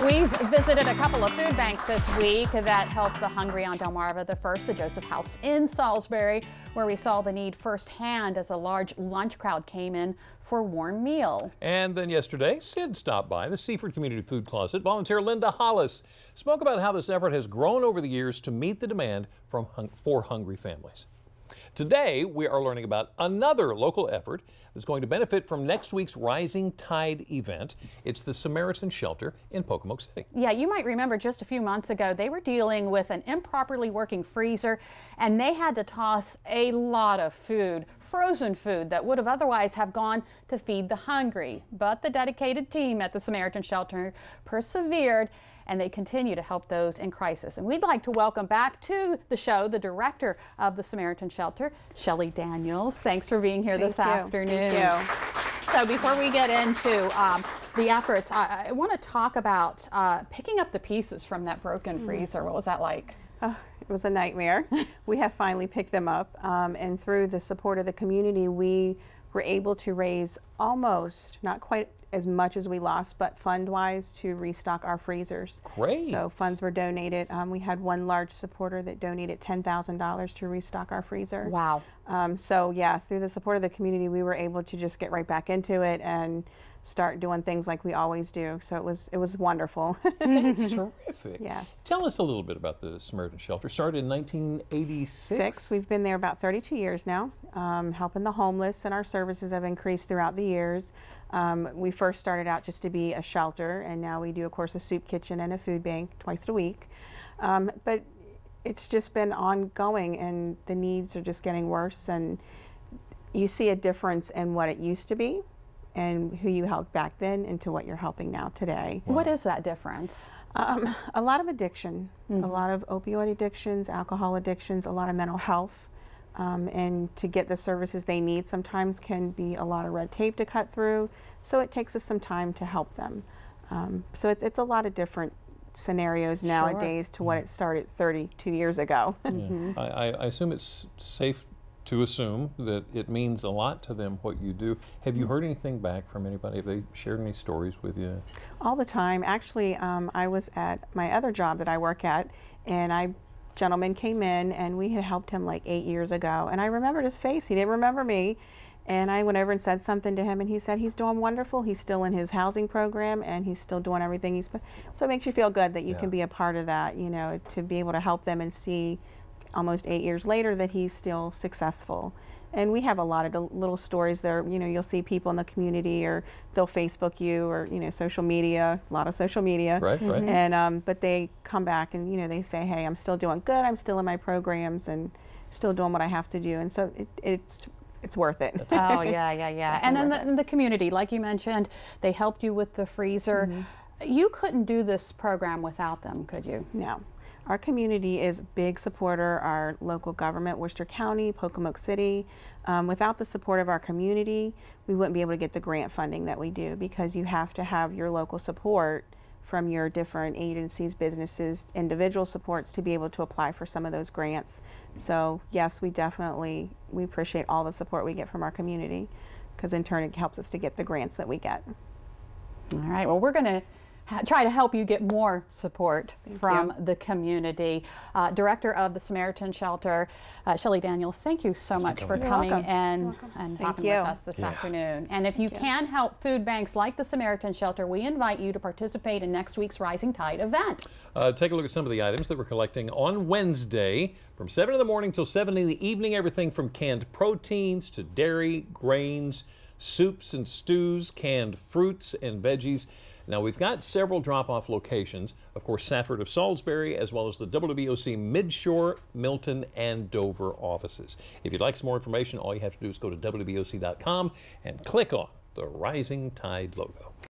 We've visited a couple of food banks this week that helped the hungry on Delmarva. The first, the Joseph House in Salisbury, where we saw the need firsthand as a large lunch crowd came in for a warm meal. And then yesterday, Sid stopped by the Seaford Community Food Closet. Volunteer Linda Hollis spoke about how this effort has grown over the years to meet the demand for hungry families. Today, we are learning about another local effort that's going to benefit from next week's Rising Tide event. It's the Samaritan Shelter in Pocomoke City. Yeah, you might remember just a few months ago, they were dealing with an improperly working freezer, and they had to toss a lot of food, frozen food that would have otherwise have gone to feed the hungry. But the dedicated team at the Samaritan Shelter persevered, and they continue to help those in crisis. And we'd like to welcome back to the show the director of the Samaritan Shelter, Shelly Daniels. Thanks for being here this afternoon. Thank you. So before we get into the efforts, I want to talk about picking up the pieces from that broken freezer. What was that like? It was a nightmare. We have finally picked them up, and through the support of the community, we were able to raise almost, not quite as much as we lost, but fund-wise to restock our freezers. Great. So funds were donated. We had one large supporter that donated $10,000 to restock our freezer. Wow. So yeah, through the support of the community, we were able to just get right back into it and start doing things like we always do. So it was wonderful. That's terrific. Yes. Tell us a little bit about the Samaritan Shelter. Started in 1986. We've been there about 32 years now, helping the homeless, and our services have increased throughout the years. We first started out just to be a shelter, and now we do, of course, a soup kitchen and a food bank twice a week. But it's just been ongoing, and the needs are just getting worse, and you see a difference in what it used to be and who you helped back then into what you're helping now today. Wow. What is that difference? A lot of addiction, a lot of opioid addictions, alcohol addictions, a lot of mental health. And to get the services they need sometimes can be a lot of red tape to cut through, so it takes us some time to help them. So it's a lot of different scenarios nowadays to what it started 32 years ago. Yeah. I assume it's safe to assume that it means a lot to them what you do. Have you heard anything back from anybody? Have they shared any stories with you? All the time. Actually, I was at my other job that I work at, and a gentleman came in, and we had helped him like 8 years ago, and I remembered his face. He didn't remember me, and I went over and said something to him, and he said he's doing wonderful. He's still in his housing program, and he's still doing everything he's. So it makes you feel good that you can be a part of that, you know, to be able to help them and see almost 8 years later that he's still successful. And we have a lot of little stories there. You know, you'll see people in the community, or they'll Facebook you, or, you know, social media, a lot of social media. Right, right. And but they come back and, you know, they say, hey, I'm still doing good. I'm still in my programs and still doing what I have to do. And so it's worth it. Oh, yeah. And then the community, like you mentioned, they helped you with the freezer. You couldn't do this program without them, could you? No. Our community is a big supporter, our local government, Worcester County, Pocomoke City. Without the support of our community, we wouldn't be able to get the grant funding that we do, because you have to have your local support from your different agencies, businesses, individual supports to be able to apply for some of those grants. So yes, we appreciate all the support we get from our community, because in turn it helps us to get the grants that we get. All right, well, we're going to try to help you get more support from the community. Director of the Samaritan Shelter, Shelly Daniels, thank you so much for coming and talking with us this afternoon. And if you can help food banks like the Samaritan Shelter, we invite you to participate in next week's Rising Tide event. Take a look at some of the items that we're collecting on Wednesday from 7 in the morning till 7 in the evening. Everything from canned proteins to dairy, grains, soups and stews, canned fruits and veggies. Now, we've got several drop-off locations, of course, Safford of Salisbury, as well as the WBOC Midshore, Milton, and Dover offices. If you'd like some more information, all you have to do is go to WBOC.com and click on the Rising Tide logo.